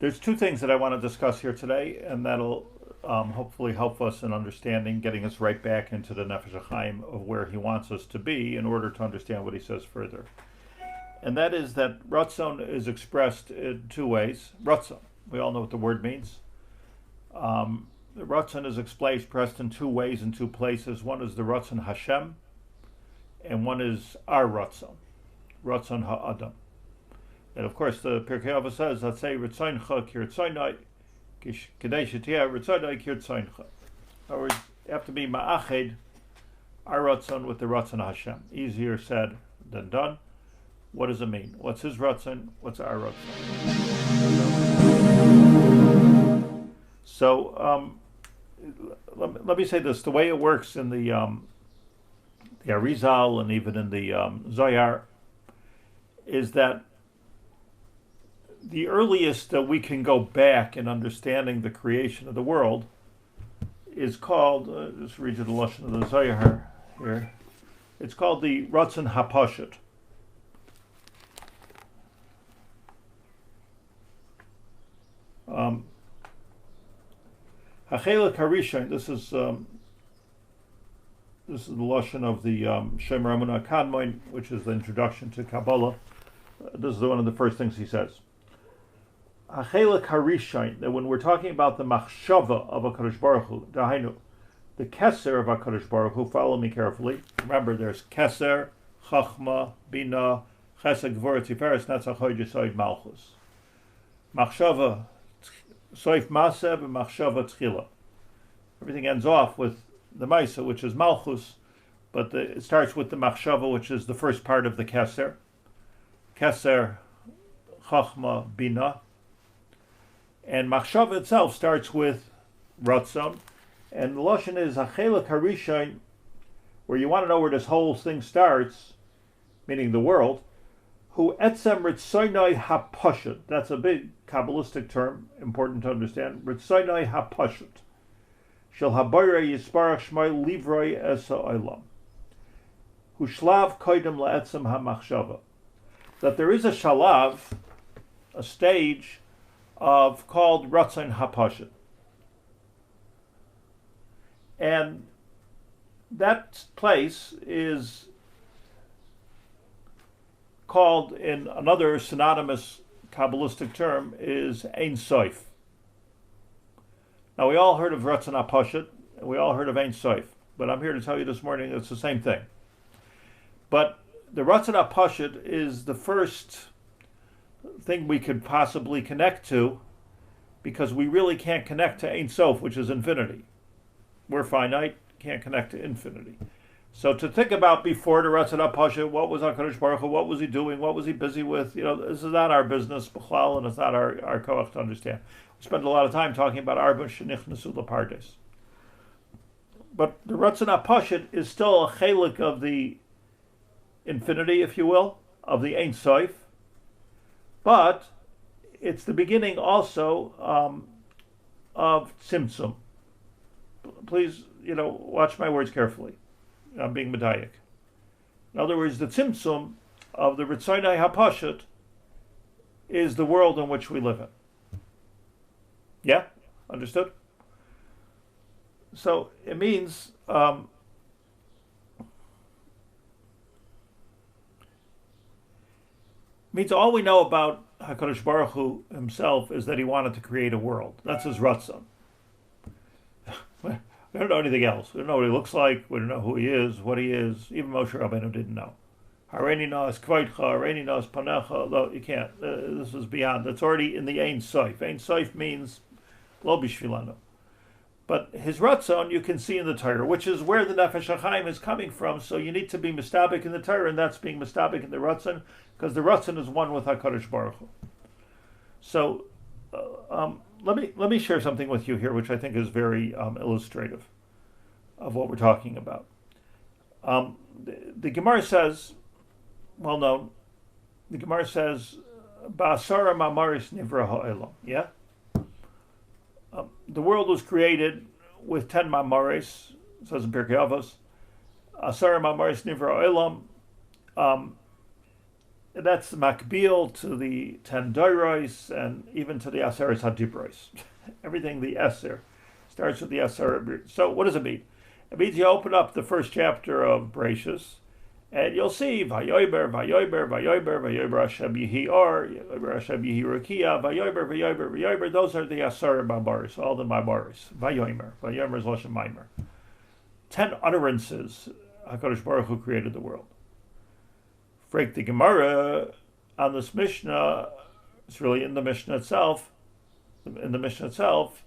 There's two things that I want to discuss here today, and that'll hopefully help us in understanding, getting us right back into the Nefesh Hachaim of where he wants us to be in order to understand what he says further. And that is that Ratzon is expressed in two ways. Ratzon, we all know what the word means. Ratzon is expressed in two ways, in two places. One is the Ratzon Hashem, and one is our Ratzon, Ratzon Ha'adam. And of course, the Pirkei Avos says, "Let's say Ratzoncha kirtzonai, Kedei Shetia Ratzonai kirtzoncha." In other words, you have to be ma'ached our Ratzon with the Ratzon Hashem. Easier said than done. What does it mean? What's his Ratzon? What's our Ratzon? So let me say this: the way it works in the Arizal and even in the Zohar is that the earliest that we can go back in understanding the creation of the world is called, just read you the lashon of the Zohar here, it's called the Ratzon HaPashut. Kehillat Shivtei Yeshurun, this is the lashon of the Shem Ramuna Kadmon, which is the introduction to Kabbalah. This is one of the first things he says. Kehillat Shivtei, that when we're talking about the machshava of HaKadosh Baruch Hu, dahainu, the keser of HaKadosh Baruch Hu, follow me carefully. Remember, there's keser, chachma, bina, chesed, gvura, tiferes, netzach, hod, yesod, malchus. Machshava, soif masev, and machshava tchila. Everything ends off with the maisa, which is malchus, but it starts with the machshava, which is the first part of the keser. Keser, chachma, bina. And machshava itself starts with Ratzon. And the lashon is Kehillat Shivtei, where you want to know where this whole thing starts, meaning the world. Hu etzem ritzonai hapashut. That's a big Kabbalistic term, important to understand. Ritzonai hapashut. Shel habayre yisparach shmai livroi es ha'olam. Hu shlav koidem la'etzem ha'machshava. That there is a shalav, a stage of called Ratzon HaPashut. And that place is called, in another synonymous Kabbalistic term, is Ein Sof. Now we all heard of Ratzon HaPashut, and we all heard of Ein Sof, but I'm here to tell you this morning it's the same thing. But the Ratzon HaPashut is the first thing we could possibly connect to, because we really can't connect to Ein Sof, which is infinity. We're finite, can't connect to infinity. So to think about before the Ratzon HaPashut, what was HaKadosh Baruch Hu, what was he doing, what was he busy with, this is not our business, b'chlal, and it's not our koach to understand. We spend a lot of time talking about Arba Shenichnasu L'Pardes. But the Ratzon HaPashut is still a chelik of the infinity, if you will, of the Ein Sof. But it's the beginning also of Tzimtzum. Please, watch my words carefully. I'm being medayik. In other words, the Tzimtzum of the Ritzonai HaPashut is the world in which we live in. Yeah? Understood? So it means all we know about HaKadosh Baruch Hu himself is that he wanted to create a world. That's his Ratzon. We don't know anything else. We don't know what he looks like. We don't know who he is, what he is. Even Moshe Rabbeinu didn't know. Hareini nas kvoitcha, hareini nas panecha. No, you can't. This is beyond. It's already in the Ein Sof. Ein Sof means lo bishvilanu. But his Ratzon you can see in the Torah, which is where the Nefesh Hachaim is coming from. So you need to be mistabik in the Torah, and that's being mistabik in the Ratzon, because the Ratzon is one with HaKadosh Baruch Hu. So let me share something with you here, which I think is very illustrative of what we're talking about. The Gemara says, well known, the Gemara says, Ba'asara ma'amaris nivra ha'elam. Yeah? The world was created with 10 ma'amaris, it says in Pirkei Avos. Asara ma'amaris nivra ha'elam. that's makbil to the 10 doros and even to the Aseres Hadibros. Everything the Eser starts with the Eser. So what does it mean? It means you open up the first chapter of Bereshis, and you'll see Vayober, Vayober, Vayober, Vayober Hashem Yehi Or, Vayober Hashem Yehi Rakia, Vayober, Vayober, Vayober. Those are the Aser Mabaris, all the Mabaris. Vayomer, Vayomer is Lashon Maimer. 10 utterances HaKadosh Baruch Hu created the world. Break the Gemara on this Mishnah. It's really in the Mishnah itself. In the Mishnah itself,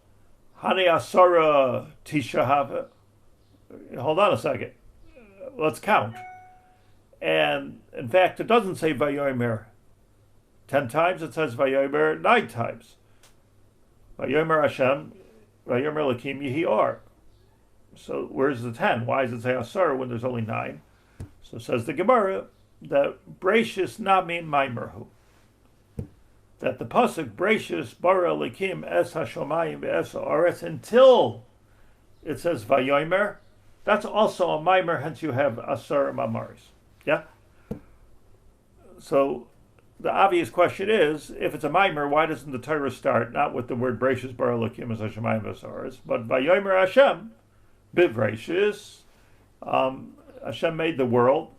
Hane Asara Tisha Hava. Hold on a second. Let's count. And in fact, it doesn't say Vayomer 10 times. It says Vayomer 9 times. Vayomer Hashem, Vayomer Lakim Yehi Or. So where's the 10? Why does it say Asara when there's only 9? So says the Gemara that Bereshis Namin Maimerhu. That the pasuk Bereshis bara Elikim es hashomayim ve'es haaretz until it says Vayomer, that's also a maimer. Hence you have asar mamaris. Yeah. So the obvious question is, if it's a maimer, why doesn't the Torah start not with the word Bereshis bara Elikim es hashomayim ve'es haaretz, but Vayomer Hashem b'Bereshis? Hashem made the world.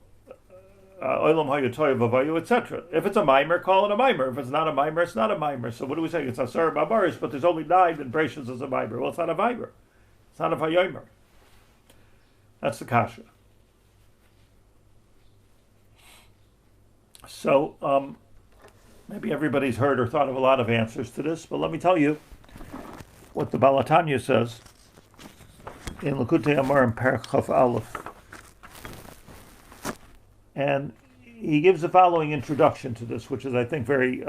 Etc. If it's a mimer, call it a mimer. If it's not a mimer, it's not a mimer. So what do we say? It's Asar Babaris, but there's only 9 and Bereshis is a mimer. Well, it's not a mimer. It's not a vayomer. That's the kasha. So maybe everybody's heard or thought of a lot of answers to this, but let me tell you what the Balatanya says in Likutei Amar in Perek Chaf Aleph. And he gives the following introduction to this, which is, I think, very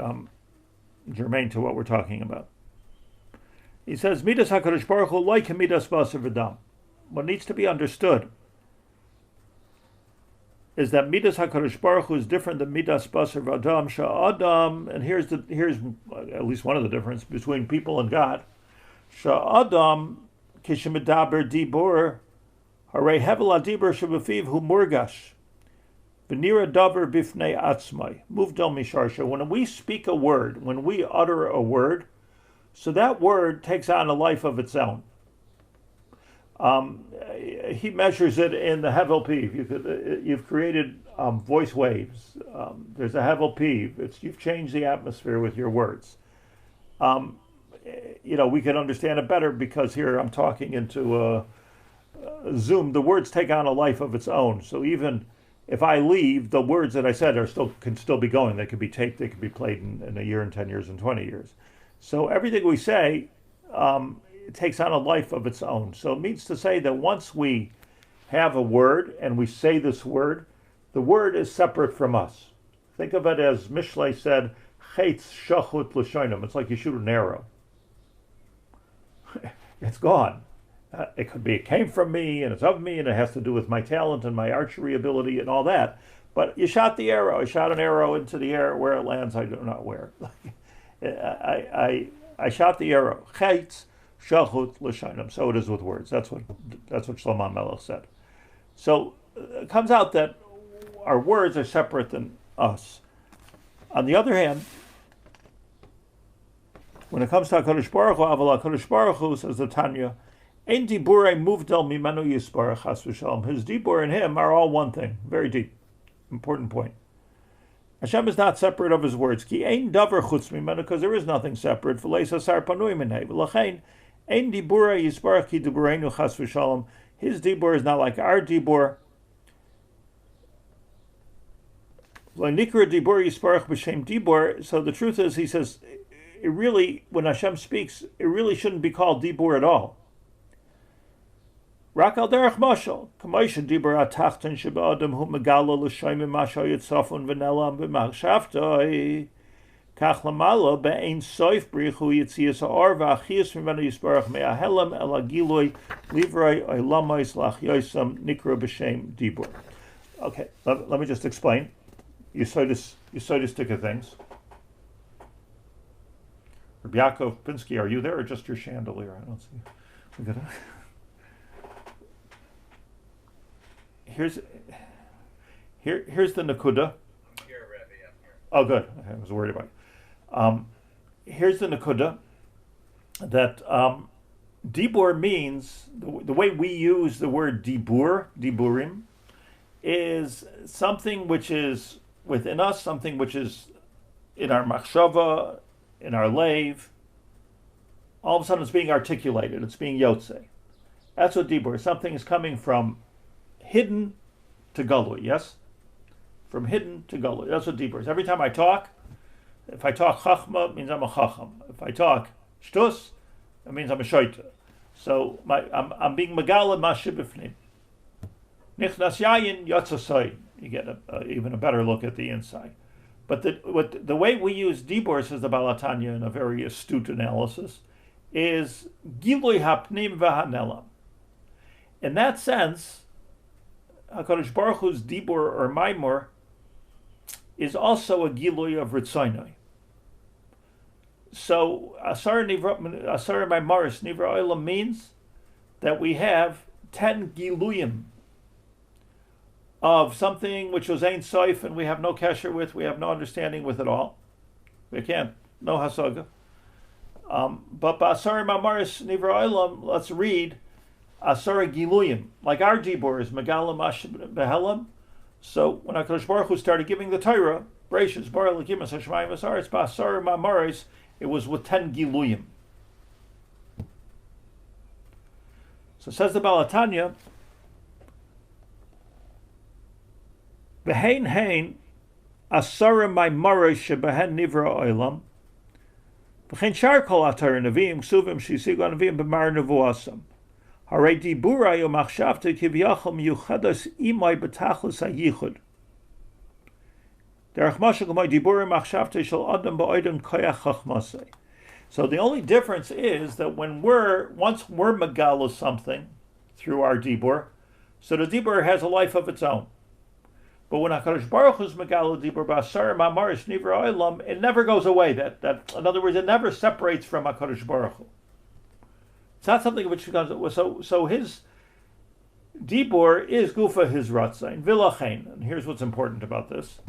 germane to what we're talking about. He says, Midas HaKadosh Baruch Hu like Midas Basar V'Dam. What needs to be understood is that Midas HaKadosh Baruch Hu is different than Midas Basar V'Adam Sha'adam, and here's at least one of the difference between people and God. Sha'adam Kishimidaber Dibur Harei Hevel Adibur Shabafiv Hu Murgash. V'nira davar bifnei atzmai, muvdal misharsha. When we speak a word, when we utter a word, so that word takes on a life of its own. He measures it in the hevel piv. You've created voice waves. There's a hevel piv. You've changed the atmosphere with your words. We can understand it better because here I'm talking into Zoom. The words take on a life of its own. So even if I leave, the words that I said can still be going. They could be taped. They could be played in a year, and 10 years, and 20 years. So everything we say it takes on a life of its own. So it means to say that once we have a word and we say this word, the word is separate from us. Think of it as Mishlei said, "Chetz shachut l'shonim." It's like you shoot an arrow. It's gone. It could be it came from me and it's of me and it has to do with my talent and my archery ability and all that. But you shot the arrow. I shot an arrow into the air. Where it lands, I do not where. I shot the arrow. Chetz shachut l'shonim. So it is with words. That's what Shlomo Melech said. So it comes out that our words are separate than us. On the other hand, when it comes to HaKadosh Baruch Hu, Aval HaKadosh Baruch Hu, says the Tanya, Ein diburei muvdal mimenu yisparach chas v'shalom. His dibur and him are all one thing. Very deep. Important point. Hashem is not separate of his words. Ki ein davar chutz mimenu, because there is nothing separate. V'leis asar panui minei. V'lachein ein diburei yisparach ki dibureinu chas v'shalom. His dibur is not like our dibur. V'nikra dibur yisparach b'shem dibur. So the truth is, he says, it really, when Hashem speaks, it really shouldn't be called dibur at all. Rak al derech mashal, k'moisha dibur atachton sheba'adam hu megala l'shoymim masho yitzafun v'nelam b'machshavtoi kach lamala be'ein soif brichu yitzias ha'or v'achias mimenu yisbarach me'ahelam el agiloi livrei oilamais lachyoisam nikra b'shem dibur. Okay, let me just explain. Yesodistic of things. Rabbi Yaakov Pinsky, are you there or just your chandelier? I don't see. Here's the Nakuda. I'm here, Rabbi. I'm here. Oh, good. Okay, I was worried about it. Here's the Nakuda that Dibur means, the way we use the word Dibur, Diburim, is something which is within us, something which is in our machshava, in our lave. All of a sudden it's being articulated, it's being yotze. That's what Dibur is. Something is coming from hidden to galui, yes? From hidden to galui. That's what Dibur is. Every time I talk, if I talk chachma, it means I'm a chacham. If I talk shtus, it means I'm a shoita. So I'm being megala mashibifnim. Nichnas yayin yatzasai. You get even a better look at the inside. But the way we use Dibur, says the Baal HaTanya in a very astute analysis, is gilui hapnim v'hanelam. In that sense, HaKadosh Baruch Hu's Dibur or Maimor is also a gilui of Ritzonai. So Asar Maimaris Nivra Olam means that we have 10 giluyim of something which was Ein Sof and we have no kesher with, we have no understanding with at all. We can't, no hasaga. But Asar Maimaris Nivra Olam, let's read Asar Giluyim, like our Dibur is Megalim Ash Behelam. So when HaKadosh Baruch Hu started giving the Torah, Bereshis Bara Elokim Hashemayim Asaretz Ba'asar Mamaris, it was with 10 Giluyim. So says the Baal HaTanya, V'hein hein Asar Maimaris Shebehen Nivra Olam V'chein Shaar Kol Atar Neviim Ksuvim Shisigu Neviim B'mar Nevuasam Harei Dibura Yo Machshavta Kivyachol Miyuchadas Imai B'tachlis HaYichud so the only difference is that when once we're megalo something through our dibur, so the dibur has a life of its own. But when HaKadosh Baruch Hu's megalo dibur b'asar mamaris nivra olam, it never goes away. That in other words, it never separates from HaKadosh Baruch Hu. It's not something which becomes so his dibur is gufa his ratzon vilachein. And here's what's important about this.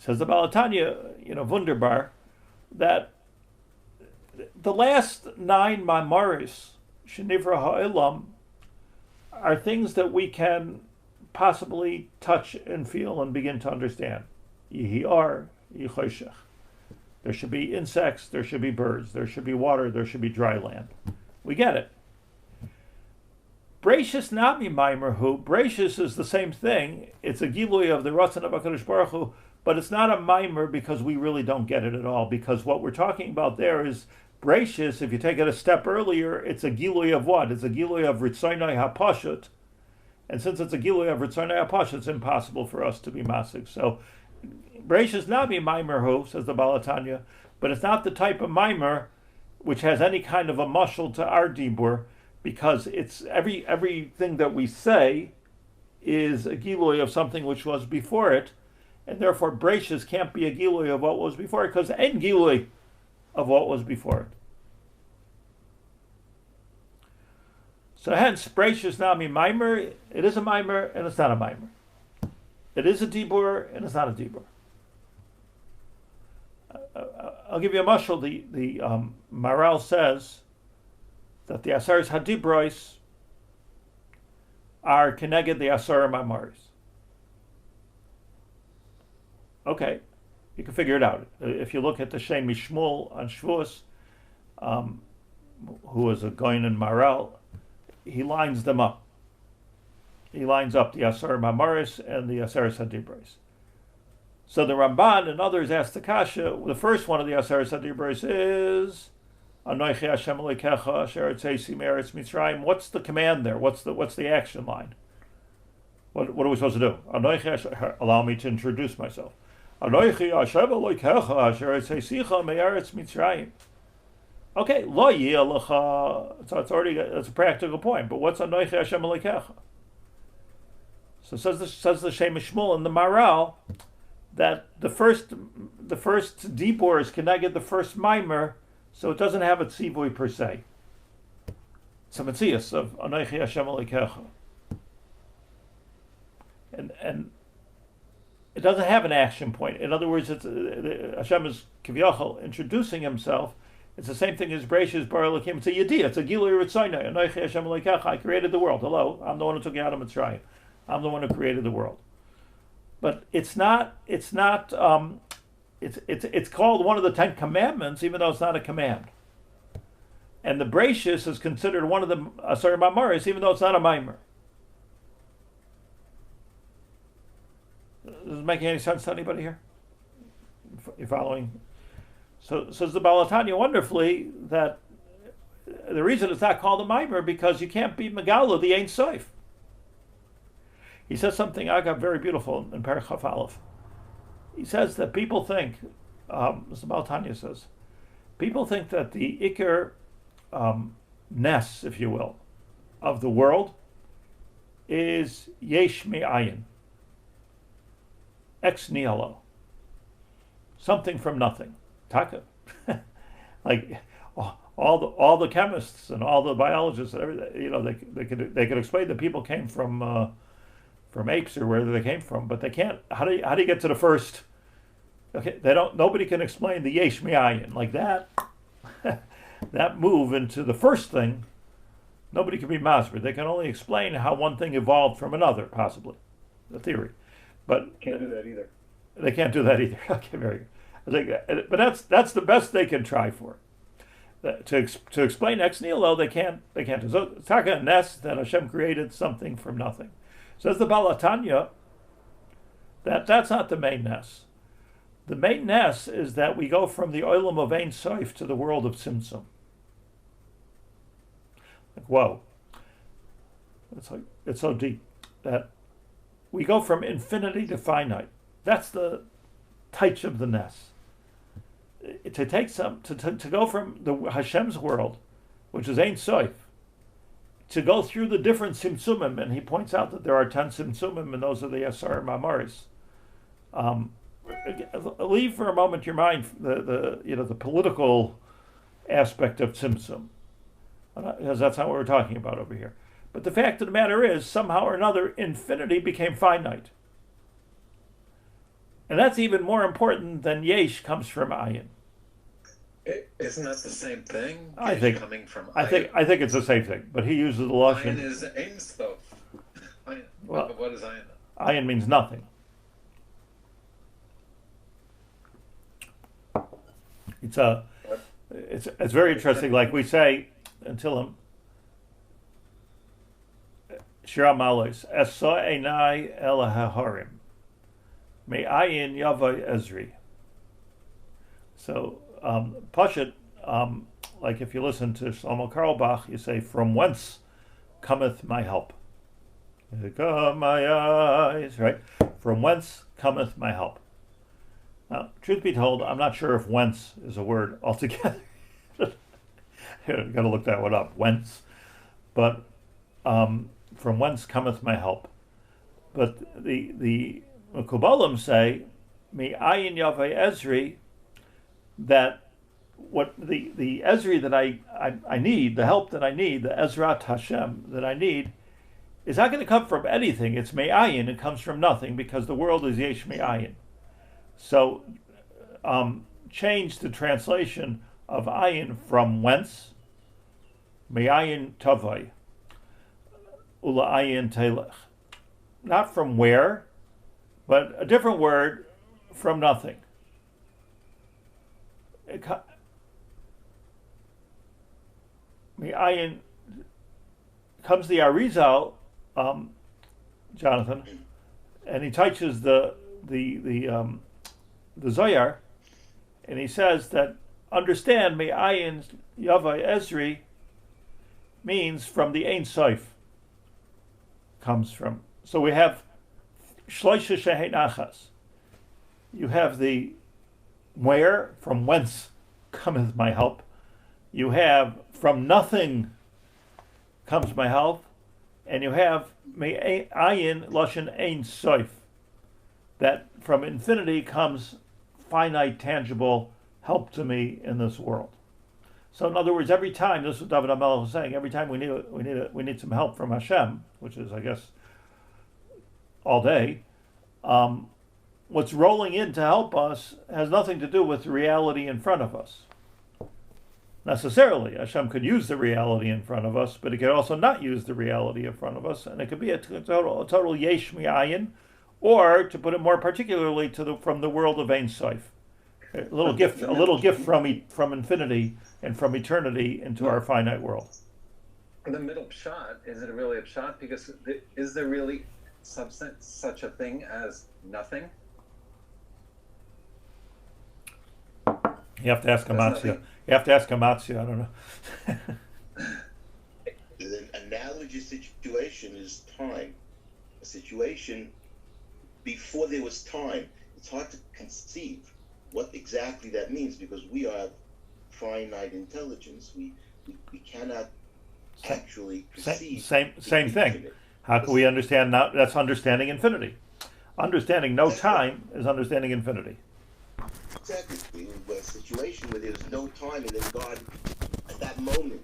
Says the Baal HaTanya, wunderbar, that the last 9 mamaris, shenivra ha'elam, are things that we can possibly touch and feel and begin to understand. Yihi ar, yichoshech. There should be insects, there should be birds, there should be water, there should be dry land. We get it. Bereshis nami maimer hu. Bereshis is the same thing. It's a gilui of the Ratzon of HaKadosh Baruch Hu, but it's not a maimer because we really don't get it at all. Because what we're talking about there is Bereshis. If you take it a step earlier, it's a gilui of what? It's a gilui of Ritzonai HaPashut. And since it's a gilui of Ritzonai HaPashut, it's impossible for us to be masik. So Bereshis nami maimer hu, says the Baal HaTanya, but it's not the type of maimer which has any kind of a mushal to our dibur, because it's everything that we say is a gilui of something which was before it, and therefore Bereshis can't be a gilui of what was before it, because ain't gilui of what was before it. So hence, Bereshis nami maimer, it is a maimer and it's not a maimer. It is a dibur and it's not a dibur. I'll give you a mashal. The Maral says that the Asaris Hadibrois are connected the Asar Mamaris. Okay, you can figure it out. If you look at the Shem Mishmul on Shavuos, who is a Goyin in Maral, he lines them up. He lines up the Asar Mamaris and the Asaris Hadibrois. So the Ramban and others ask the Kasha, the first one of the Asaris Hadibrois is Anoichi Hashem Elokecha Asher Tzeisi Meretz Mitzrayim. What's the command there? What's the action line? What are we supposed to do? Anoichi Hashem, allow me to introduce myself. Anoichi Hashem Elokecha Asher Tzeisicha Meretz Mitzrayim. Okay, Lo Yelecha. So that's a practical point. But what's Anoichi Hashem Elokecha? So says the Shem Shmuel and the Maral that the first dibur is connected the first maimer, so it doesn't have a tzivui per se. It's a metzias of Anoichi Hashem Elokecha. And it doesn't have an action point. In other words, it's Hashem is Kiviyachol introducing himself. It's the same thing as Bereshis Bara Elokim. It's a Yediyah. It's a Gilui Ratzon. Anochi Hashem Elokecha. I created the world. Hello, I'm the one who took you out of Mitzrayim. I'm the one who created the world. But it's not. It's called one of the 10 Commandments, even though it's not a command. And the Bereshis is considered one of the Asar Mamaris, even though it's not a Maimer. Does it make any sense to anybody here? You're following? So says the Baal HaTanya wonderfully that the reason it's not called a Maimer because you can't be Megala, the Ein Sof. He says something Agav very beautiful in Perek Chaf Aleph. He says that people think, as the Baal HaTanya says, people think that the Iker Ness, if you will, of the world is Yesh Me'ayin. Ex nihilo, something from nothing. Taka, like all the chemists and all the biologists and everything. They could explain that people came from apes or wherever they came from, but they can't. How do you get to the first? Okay, they don't. Nobody can explain the yesh mi'ayin like that. That move into the first thing. Nobody can be masber. They can only explain how one thing evolved from another, possibly, the theory. But can't do that either. They can't do that either. Okay, very good. But that's the best they can try for. To explain ex nihilo, they can't do. So Taka and Ness that Hashem created something from nothing. Says the Baal HaTanya that's not the main Ness. The main Ness is that we go from the olam of Ein Sof to the world of Tzimtzum. Like whoa, it's so deep that. We go from infinity to finite. That's the taich of the Ness. To go from the Hashem's world, which is Ein Sof, to go through the different Simsumim, and he points out that there are 10 Simsumim, and those are the Asar Mamaris. Leave for a moment your mind the political aspect of Tzimtzum, because that's not what we're talking about over here. But the fact of the matter is, somehow or another, infinity became finite. And that's even more important than Yesh comes from Ayin. Isn't that the same thing? I think coming from I think it's the same thing, but he uses the lashon. Ayin is Ein Sof. Well, what is Ayin? Ayin means nothing. It's very interesting. Like we say until him. Shira Malos, Esa Einai El Haharim, Me'ayin Yavai Ezri. So, Pashat, like if you listen to Shlomo Carlebach, you say, "From whence cometh my help?" Come my eyes, right? From whence cometh my help? Now, truth be told, I'm not sure if "whence" is a word altogether. Got to look that one up. Whence, but. From whence cometh my help? But the Kabbalah say, "Mi ayin yavai Ezri," that what the Ezri that I need, the help that I need, the Ezrat Hashem that I need, is not going to come from anything. It's me'ayin. It comes from nothing because the world is yesh me'ayin. So change the translation of ayin from whence, me'ayin tavai. Ula ayin telech. Not from where, but a different word from nothing. Ayin comes the Arizal, Jonathan, and he touches the Zohar, and he says that understand ayin Yavai Ezri means from the Ein Sof. Comes from. So we have Shloisha Shehet Achas. You have the where, from whence cometh my help. You have from nothing comes my help, and you have Ayin Lashon Ein Sof, that from infinity comes finite, tangible help to me in this world. So in other words, every time, this is what David HaMelech was saying, every time we need some help from Hashem, which is, I guess, all day, what's rolling in to help us has nothing to do with the reality in front of us. Necessarily, Hashem could use the reality in front of us, but He could also not use the reality in front of us, and it could be a total yesh mi'ayin, or to put it more particularly from the world of Ein Sof, a little gift from infinity and from eternity into our finite world. The middle pshat, is it really a pshat? Because is there really such a thing as nothing? You have to ask Amatzia. You have to ask Amatzia. I don't know. An analogy situation is time. A situation before there was time. It's hard to conceive what exactly that means because we are finite intelligence. We cannot actually perceive. Same thing. How can we understand now? That's understanding infinity. Understanding no time is understanding infinity. Exactly. A situation where there's no time and then God, at that moment,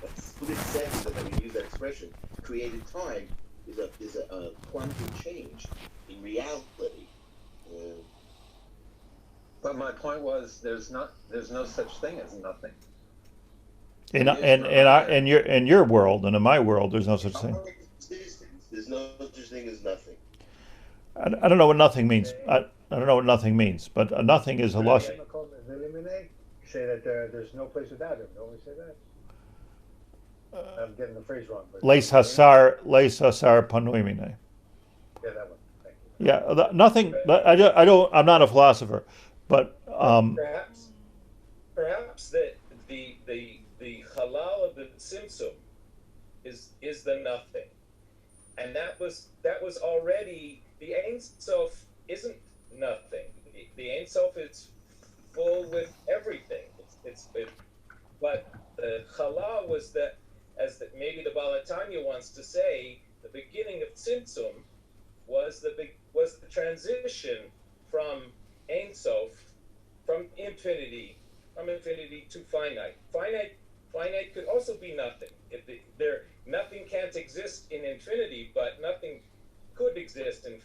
a split second, if I can use that expression, created time is a quantum change in reality. But my point was, there's no such thing as nothing. In your world and in my world, there's no such thing. There's no such thing as nothing. I don't know what nothing means. I don't know what nothing means, but a nothing is a loss. Say that there's no place without Him. Don't we say that? I'm getting the phrase wrong. Leis hasar panui minei. Yeah, that one. Thank you. Yeah, nothing. I don't. I'm not a philosopher, but perhaps that the halal of the tzimtzum is the nothing, and that was already the Ein Sof isn't nothing. The Ein Sof is full with everything. But the halal was that, maybe the Baal HaTanya wants to say, the beginning of tzimtzum was the transition from Ein Sof, from infinity to finite. Finite could also be nothing. Nothing can't exist in infinity, but nothing could exist in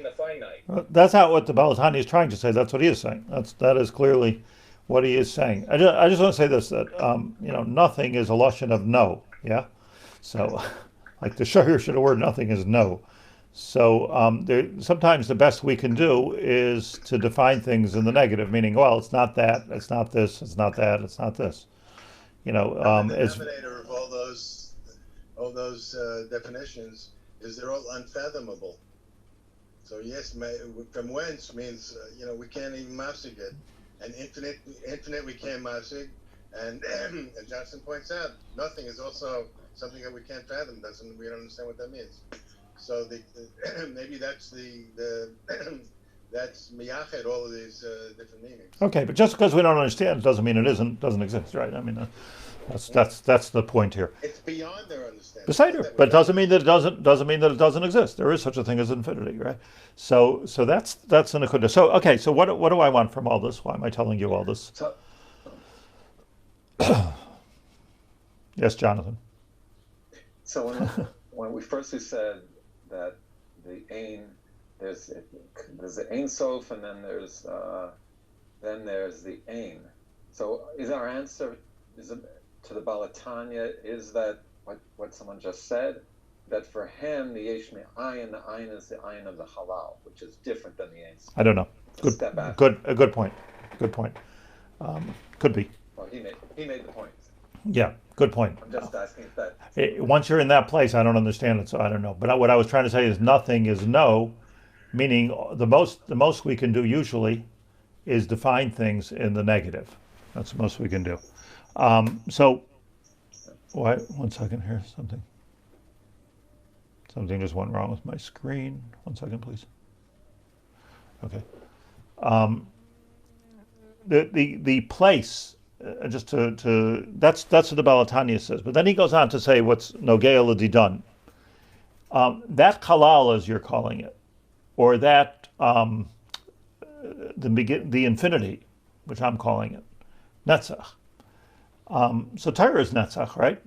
the finite. Well, that's not what the Baal HaTanya is trying to say. That's what he is saying. That is clearly what he is saying. I just want to say this, that nothing is a lashon of no. Yeah, so like the Shiur word nothing is no. So sometimes the best we can do is to define things in the negative, meaning, well, it's not that, it's not this, it's not that, it's not this. The denominator of all those definitions is they're all unfathomable. So yes, from whence means we can't even masig it, and infinite we can't masig, and as Johnson points out, nothing is also something that we can't fathom. We don't understand what that means. So maybe that's that's miyached all of these different meanings. Okay, but just because we don't understand it doesn't mean it doesn't exist, right? I mean, that's the point here. It's beyond their understanding. But it doesn't mean that it doesn't exist. There is such a thing as infinity, right? So that's an akudah. So okay, so what do I want from all this? Why am I telling you all this? Yes, Jonathan. So when we first said that the Ein, there's the Ein Sof, and then there's the Ein. So is our answer to the Baal HaTanya is that what someone just said, that for him the Yesh Me'ayin, the Ayin is the Ayin of the Halal, which is different than the Ein Sof. I don't know. Good point. Could be. Well, he made the point. Yeah, good point. I'm just asking if that. Once you're in that place, I don't understand it, so I don't know. But what I was trying to say is nothing is no, meaning the most we can do usually is define things in the negative. That's the most we can do. So, what? 1 second here. Something just went wrong with my screen. 1 second, please. Okay. The place. Just to that's what the Baal HaTanya says, but then he goes on to say what's nogea l'didan. That halal, as you're calling it, or that the infinity, which I'm calling it, netzach. So Torah is netzach, right?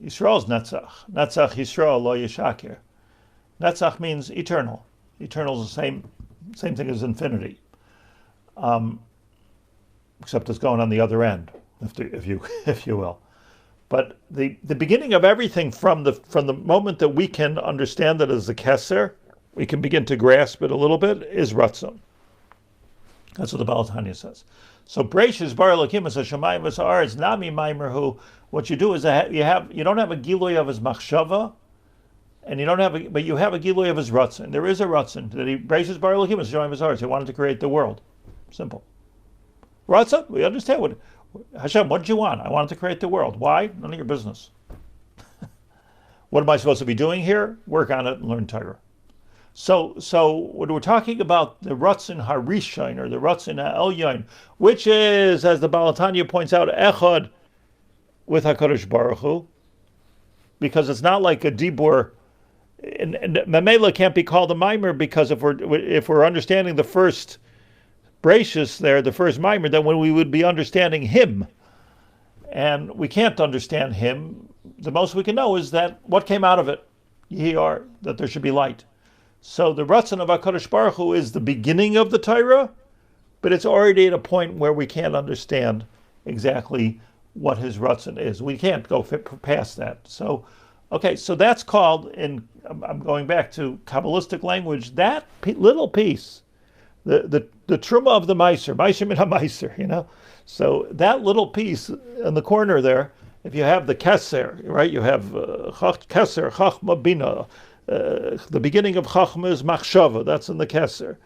Yisrael is netzach. Netzach Yisrael lo yishakir. Netzach means eternal. Eternal is the Same thing as infinity, except it's going on the other end, if you will. But the beginning of everything from the moment that we can understand it as the Keser, we can begin to grasp it a little bit, is Ratzon. That's what the Baal Tanya says. So Breishis bar Elokim as Hashemayim v'Sa'aretz nami maimerhu. What you do is you don't have a gilui of his machshava, and you have a gilui of his Ratzon. There is a Ratzon that he Breishis bar Elokim as Hashemayim v'Sa'aretz. He wanted to create the world. Simple. Ratzon. We understand what Hashem. What did you want? I wanted to create the world. Why? None of your business. What am I supposed to be doing here? Work on it and learn Torah. So when we're talking about the Ratzon Harishain or the Ratzon Ha'elyon, which is, as the Baal Tanya points out, Echad with HaKadosh Baruch Hu, because it's not like a Dibur, and Mamela can't be called a Mimer, because if we're understanding the first Breishis there, the first Mimer, then when we would be understanding him, and we can't understand him, the most we can know is that what came out of it, Yehar, that there should be light. So the Ratzon of HaKadosh Baruch Hu is the beginning of the Torah, but it's already at a point where we can't understand exactly what his Ratzon is. We can't go past that. So that's called, I'm going back to Kabbalistic language, that little piece, the Truma of the Meiser min ha-Meiser, So that little piece in the corner there, if you have the Keser, right, you have Keser, Chachma, Bina. The beginning of Chachma is Machshava, that's in the Keser.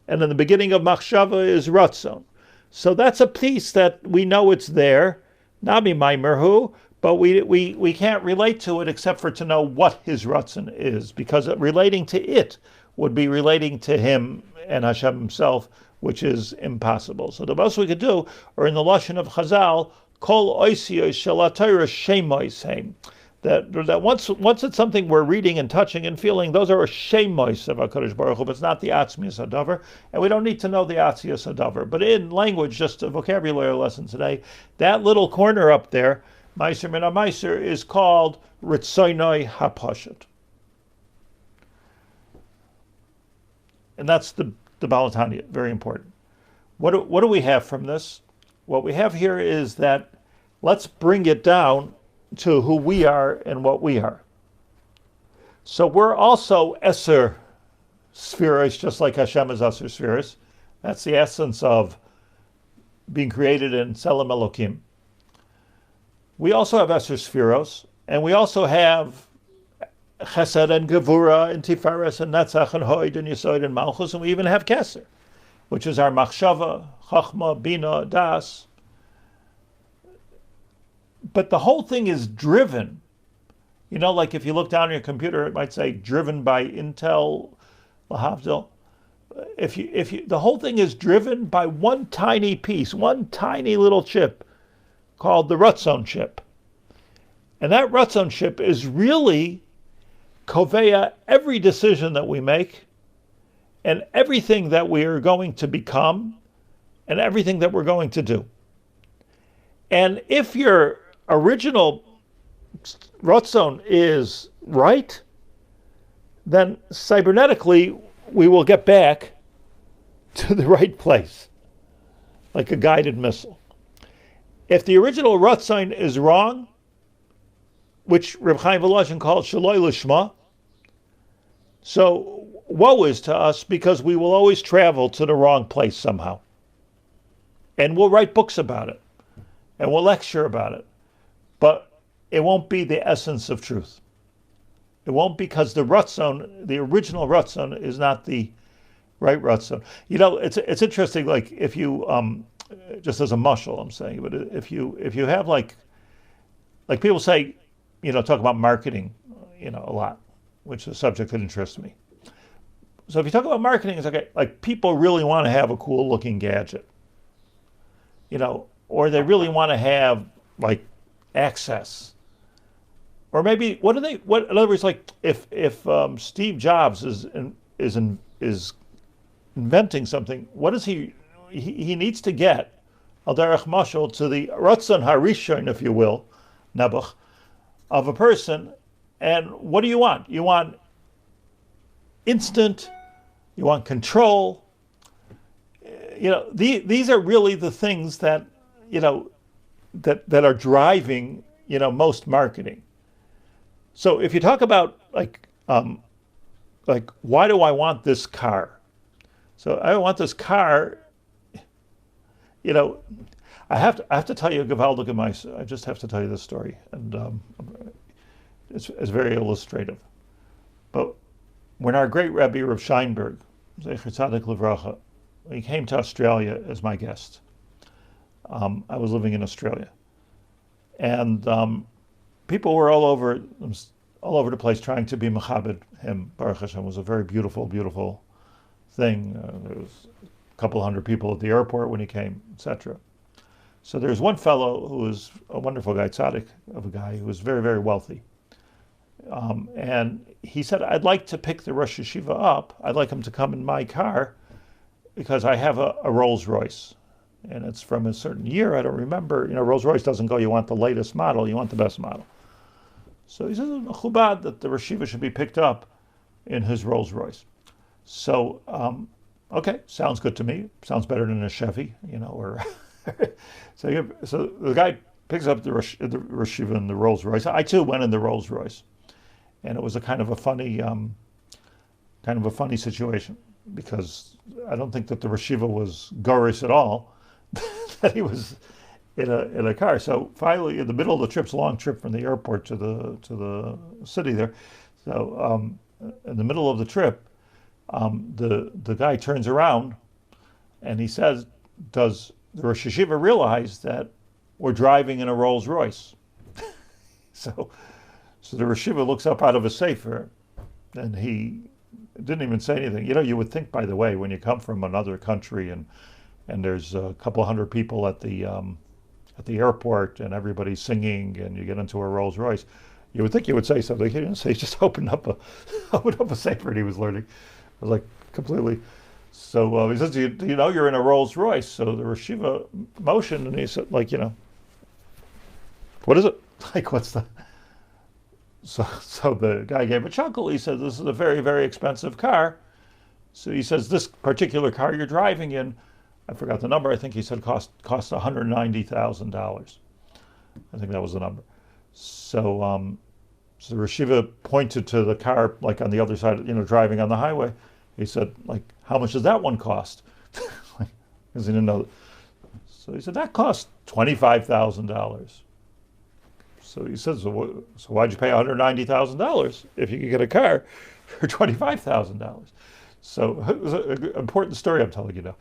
And then the beginning of Machshava is Ratzon. So that's a piece that we know it's there, Nami Maimerhu, but we can't relate to it except for to know what his Ratzon is, because relating to it would be relating to him and Hashem himself, which is impossible. So the most we could do, or in the Lashon of Chazal, Kol Oisiyos Shel HaTorah Shemois Heim. That once it's something we're reading and touching and feeling, those are a shemois of HaKadosh Baruch Hu, but it's not the atzmius hadavar, and we don't need to know the atzmius hadavar. But in language, just a vocabulary lesson today, that little corner up there, Meiser min ha-Meiser, is called Ritzonoi HaPashat. And that's the Baal Tanya, very important. What do we have from this? What we have here is that let's bring it down to who we are and what we are. So we're also Eser Spheres, just like Hashem is Eser Spheres. That's the essence of being created in Tselem Elokim. We also have Eser Spheros, and we also have Chesed and Gevura and Tiferes and Netzach and Hoid and Yesod and Malchus, and we even have Keser, which is our Machshava, Chachma, Bina, Das. But the whole thing is driven. Like if you look down on your computer, it might say driven by Intel, Lahavdil. The whole thing is driven by one tiny piece, one tiny little chip called the Ratzon chip. And that Ratzon chip is really Kovea every decision that we make and everything that we are going to become and everything that we're going to do. And if your original Ratzon is right, then cybernetically we will get back to the right place, like a guided missile. If the original Ratzon is wrong, which Reb Chaim Volozhin called Shaloi Lishma, so woe is to us, because we will always travel to the wrong place somehow. And we'll write books about it, and we'll lecture about it. But it won't be the essence of truth. It won't, because the Ratzon, the original Ratzon, is not the right Ratzon. It's interesting. Like if you just as a mashal, I'm saying, but if you have like people say, talk about marketing, a lot, which is a subject that interests me. So if you talk about marketing, it's okay. Like people really want to have a cool looking gadget, or they really want to have like access, or maybe in other words, like if Steve Jobs is inventing something, what is he needs to get al derech mashal to the Ratzon Harishon, if you will, Nebuch, of a person. And what do you want? You want instant, you want control, these are really the things that, that are driving, most marketing. So if you talk about like why do I want this car? So I want this car. I have to tell you a Gavaldik Gemaisa. I just have to tell you this story, and it's very illustrative. But when our great Rebbe Rav Scheinberg, Zecher Tzadik Livracha, he came to Australia as my guest. I was living in Australia, and people were all over the place trying to be mechabed him. Baruch Hashem, it was a very beautiful, beautiful thing. There was a couple hundred people at the airport when he came, etc. So there's one fellow who was a wonderful guy, tzaddik of a guy who was very, very wealthy. And he said, I'd like to pick the Rosh Yeshiva up. I'd like him to come in my car because I have a Rolls Royce. And it's from a certain year, I don't remember. Rolls Royce doesn't go, you want the latest model, you want the best model. So he says, Chubad, that the Rosh Yeshiva should be picked up in his Rolls Royce. So, okay, sounds good to me. Sounds better than a Chevy, or... So the guy picks up the Rosh Yeshiva in the Rolls Royce. I too went in the Rolls Royce, and it was a kind of a funny situation, because I don't think that the Rosh Yeshiva was gorish at all. That he was in a car. So finally, in the middle of the trip, it's a long trip from the airport to the city there. So in the middle of the trip, the guy turns around and he says, "Does the Rosh Yeshiva realize that we're driving in a Rolls Royce?" So the Rosh Yeshiva looks up out of his sefer, and he didn't even say anything. You would think, by the way, when you come from another country and there's a couple hundred people at the airport and everybody's singing and you get into a Rolls Royce, you would think you would say something. He didn't say. He just opened up a sefer and he was learning. I was like, completely. So he says, do you know you're in a Rolls Royce? So the Rosh Yeshiva motioned, and he said, what is it? What's the... So the guy gave a chuckle. He said, this is a very, very expensive car. So he says, this particular car you're driving in, I forgot the number, I think he said cost $190,000. I think that was the number. So the Rosh Yeshiva pointed to the car, on the other side, driving on the highway. He said, how much does that one cost? Because he didn't know. So he said, that cost $25,000. So he says, so why'd you pay $190,000 if you could get a car for $25,000? So it was an important story I'm telling you now.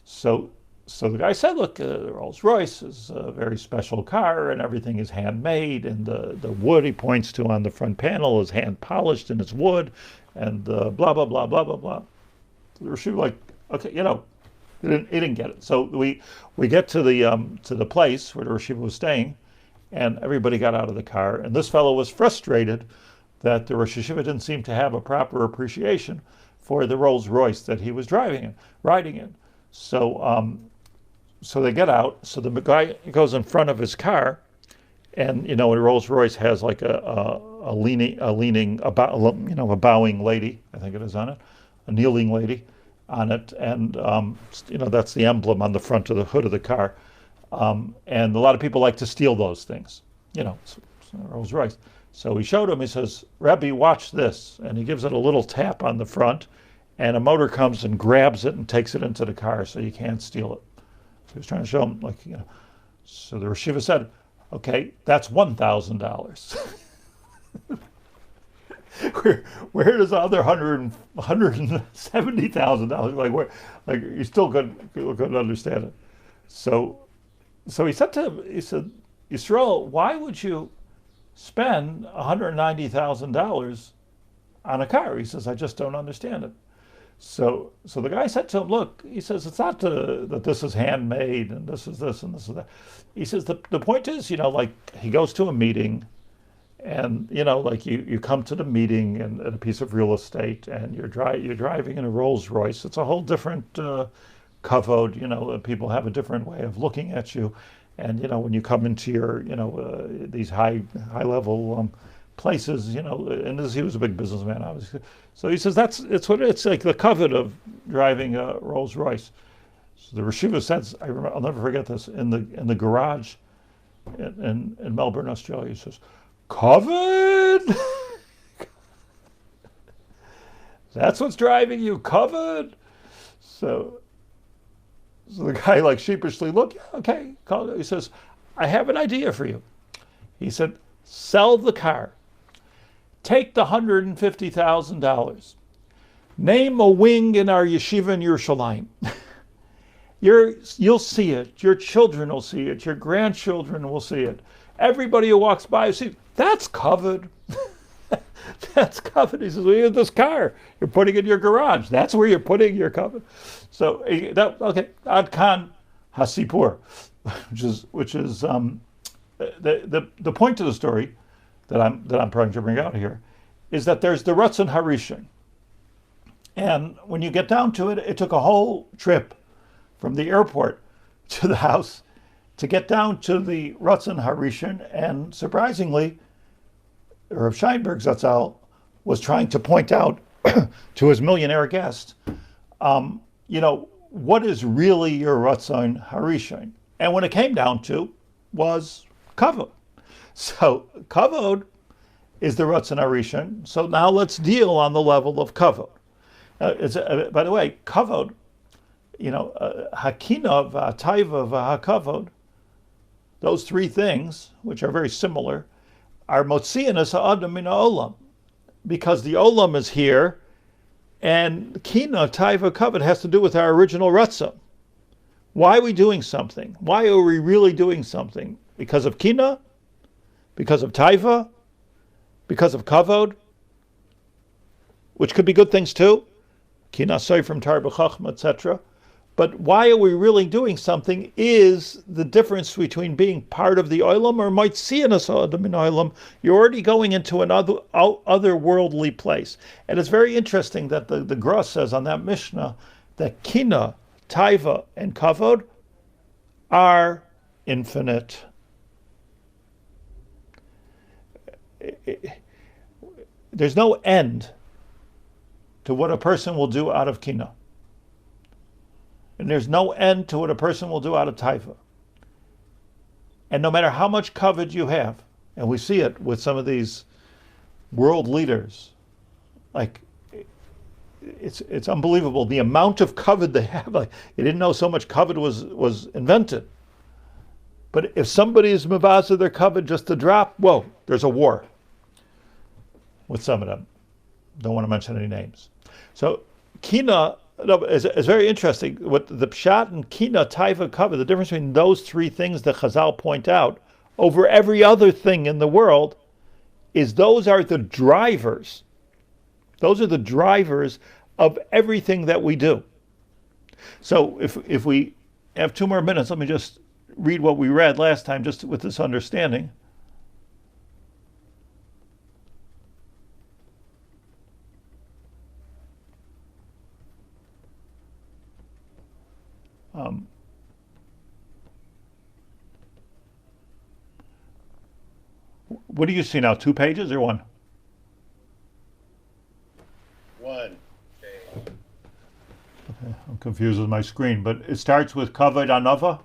So the guy said, look, the Rolls Royce is a very special car, and everything is handmade, and the wood he points to on the front panel is hand polished, and it's wood, and blah, blah, blah, blah, blah, blah. So the Rosh Yeshiva, okay, he didn't get it. So we get to the place where the Rosh Yeshiva was staying, and everybody got out of the car, and this fellow was frustrated that the Rosh Yeshiva didn't seem to have a proper appreciation for the Rolls Royce that he was riding in. So they get out. So the guy goes in front of his car, and a Rolls Royce has like a bowing lady, I think it is on it, a kneeling lady on it, and that's the emblem on the front of the hood of the car. And a lot of people like to steal those things, it's Rolls Royce. So he showed him. He says, "Rebbe, watch this," and he gives it a little tap on the front, and a motor comes and grabs it and takes it into the car, so you can't steal it. So he was trying to show him, So the Rosh Yeshiva said, "Okay, that's $1,000." Where does the other $170,000? You still couldn't understand it. So he said to him, he said, "Yisrael, why would you spend $190,000 on a car?" He says, "I just don't understand it." So the guy said to him, "Look," he says, "it's not that this is handmade and this is this and this is that." He says, the point is, he goes to a meeting, and you come to the meeting and at a piece of real estate, and you're driving in a Rolls Royce. It's a whole different kavod. People have a different way of looking at you, and when you come into your these high level places, and he was a big businessman, obviously. So he says it's like the kavod of driving a Rolls Royce. So the Rishiva says, I'll never forget this, in the garage in Melbourne, Australia, he says, "Covered." That's what's driving you, covered. So the guy like sheepishly looked, yeah, okay. He says, I have an idea for you. He said, sell the car. Take the $150,000. Name a wing in our yeshiva in Yerushalayim. You'll see it. Your children will see it. Your grandchildren will see it. Everybody who walks by will see it. That's covered. That's covered. He says, well, you have this car. You're putting it in your garage. That's where you're putting your covered. So okay, Ad Kan Hasipur, which is the point of the story that I'm trying to bring out here is that there's the Ratzon Harishon, and when you get down to it, it took a whole trip from the airport to the house to get down to the Ratzon Harishon, and surprisingly, Rav Scheinberg Zatzal was trying to point out to his millionaire guest, what is really your Ratzon Harishon? And when it came down to was kavod. So kavod is the Ratzon Harishon. So now let's deal on the level of kavod. By the way, kavod, hakina, v'hataiva, v'hakavod, those three things, which are very similar, are motzianas ha'adam min ha'olam, because the olam is here, and kina, taiva, kavod has to do with our original ratzon. Why are we doing something? Why are we really doing something? Because of kina? Because of taiva? Because of kavod? Which could be good things too. Kina soy from Torah b'chachma, etc. But why are we really doing something is the difference between being part of the olam or might see in us adam in olam. You're already going into another otherworldly place. And it's very interesting that the Gra says on that Mishnah that kina, taiva, and kavod are infinite. There's no end to what a person will do out of kina. And there's no end to what a person will do out of taiva. And no matter how much kavod you have, and we see it with some of these world leaders, like it's unbelievable the amount of kavod they have. Like you didn't know so much kavod was invented. But if somebody is mevazah their kavod just to drop, whoa, there's a war with some of them. Don't want to mention any names. So kina. No, it's very interesting. What the pshat and kina, taiva, kavod, the difference between those three things that Chazal point out over every other thing in the world is those are the drivers. Those are the drivers of everything that we do. So if we have 2 more minutes, let me just read what we read last time, just with this understanding. What do you see now? 2 pages or 1? 1. Okay, I'm confused with my screen, but it starts with kavod anava.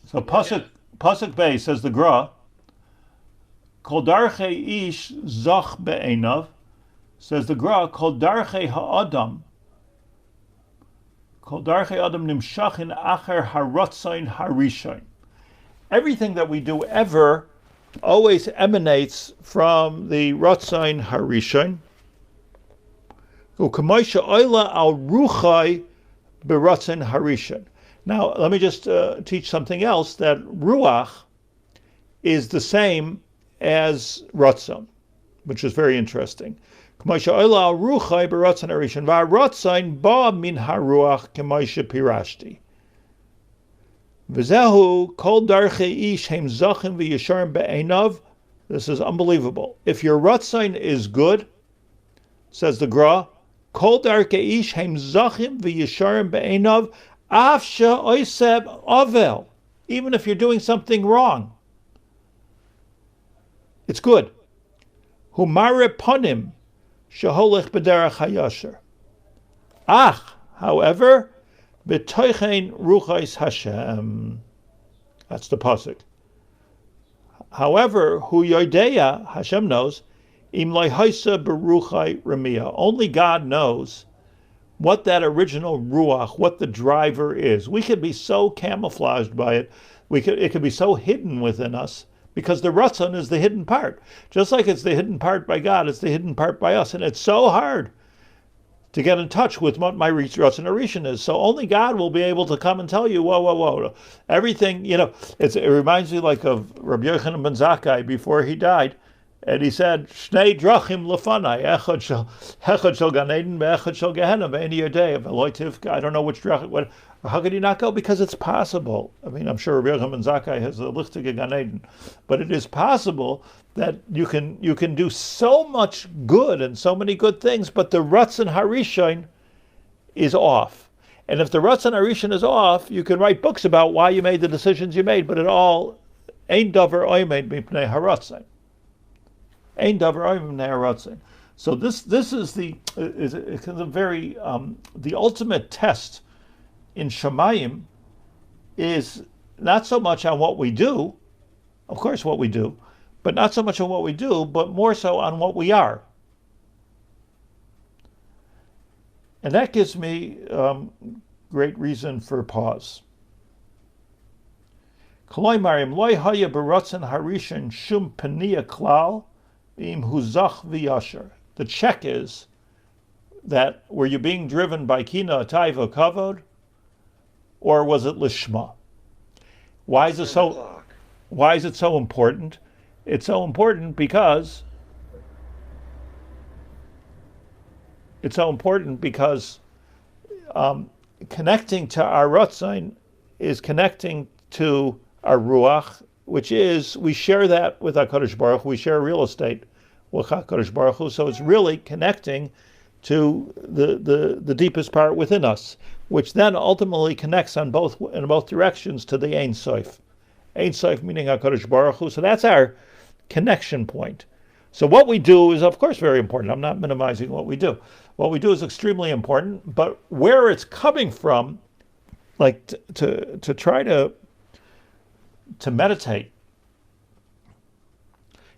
So pasuk Bey says the Gra, Kol darchei ish zach be'enav, says the Gra, Kol darchei ha'adam, Kol darchei adam nimshachin acher haratzain harishain. Everything that we do ever always emanates from the Ratzon Harishon. U'kamoisha oila al ruchai b'Ratzon Harishon. Now, let me just teach something else, that ruach is the same as Ratzon, which is very interesting. Kamoisha oila al ruchai b'Ratzon Harishon. Va'Ratzon ba min haruach kamoisha pirashti. V'zehu kol darchei ish heim zachin v'yesharim be'einav. This is unbelievable. If your Ratzon is good, says the Gra, kol darchei ish heim zachin v'yesharim be'einav afsha oiseb avel. Even if you're doing something wrong, it's good. Humare panim sheholech b'derech hayasher. Ach However, b'toichein ruchos Hashem. That's the pasuk. However, hu yodeya, Hashem knows, im lo'haisa beruchai remia. Only God knows what that original ruach, what the driver is. We could be so camouflaged by it. It could be so hidden within us, because the Ratzon is the hidden part. Just like it's the hidden part by God, it's the hidden part by us. And it's so hard to get in touch with what my Ratzon Arishan is. So only God will be able to come and tell you, whoa. Everything, it reminds me like of Rabbi Yochanan ben Zakkai before he died. And he said, Shnei drachim lefanai, echad shel Gan Eden, echad shel Gehenna, ve'eni yodei, I don't know which drach. How could he not go? Because it's possible. I mean, I'm sure Rabbi Yochanan ben Zakkai has a lichtige Gan Eden, but it is possible that you can do so much good and so many good things, but the Ratzon Harishon is off. And if the Ratzon Harishon is off, you can write books about why you made the decisions you made, but it all ain't davar oimed mipnei haratzon. Ein davar oimed mipnei haratzon. So this is the very the ultimate test in Shemayim is not so much on what we do, of course what we do, but not so much on what we do, but more so on what we are. And that gives me great reason for pause. The check is that were you being driven by kina, taiva, kavod, or was it lishma? Why is it so important? It's so important because connecting to our Ratzon is connecting to our Ruach, which is, we share that with HaKadosh Baruch Hu, we share real estate with HaKadosh Baruch Hu, so it's really connecting to the deepest part within us, which then ultimately connects in both directions to the Ein Sof. Ein Sof meaning HaKadosh Baruch Hu, so that's our connection point. So what we do is, of course, very important. I'm not minimizing what we do. What we do is extremely important, but where it's coming from, like to try to meditate.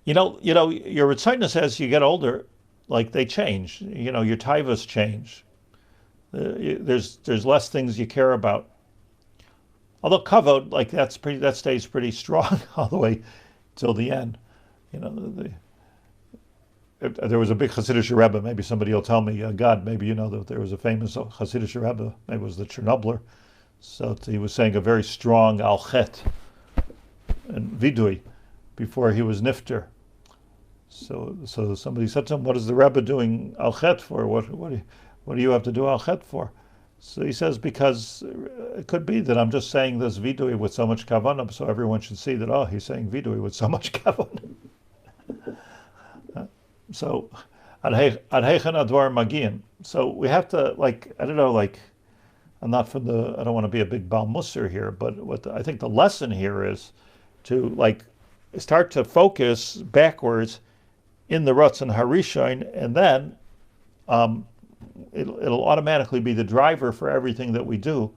Your Ratzon, as you get older, like they change. Your taivas change. There's less things you care about. Although kavod, like that stays pretty strong all the way till the end. There was a big Hasidic Rebbe. Maybe somebody will tell me, God, maybe you know that there was a famous Hasidic Rebbe. Maybe it was the Chernobler. So he was saying a very strong al-chet and vidui before he was nifter. So somebody said to him, "What is the Rebbe doing al-chet for? What do you have to do al-chet for?" So he says, because it could be that I'm just saying this vidui with so much kavanah, so everyone should see that, he's saying vidui with so much kavanah. So, ad heichen advar magian. So we have to, I don't know, I don't want to be a big Baal Musar here, but I think the lesson here is to, start to focus backwards in the Ratzon Harishon, and then it'll automatically be the driver for everything that we do,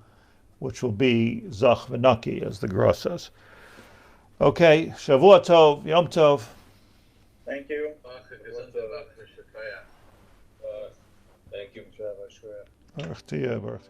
which will be Zach V'Naki, as the Gra says. Okay, Shavua Tov, Yom Tov. Thank you. Thank you. Baruch Tiyeh, Baruch.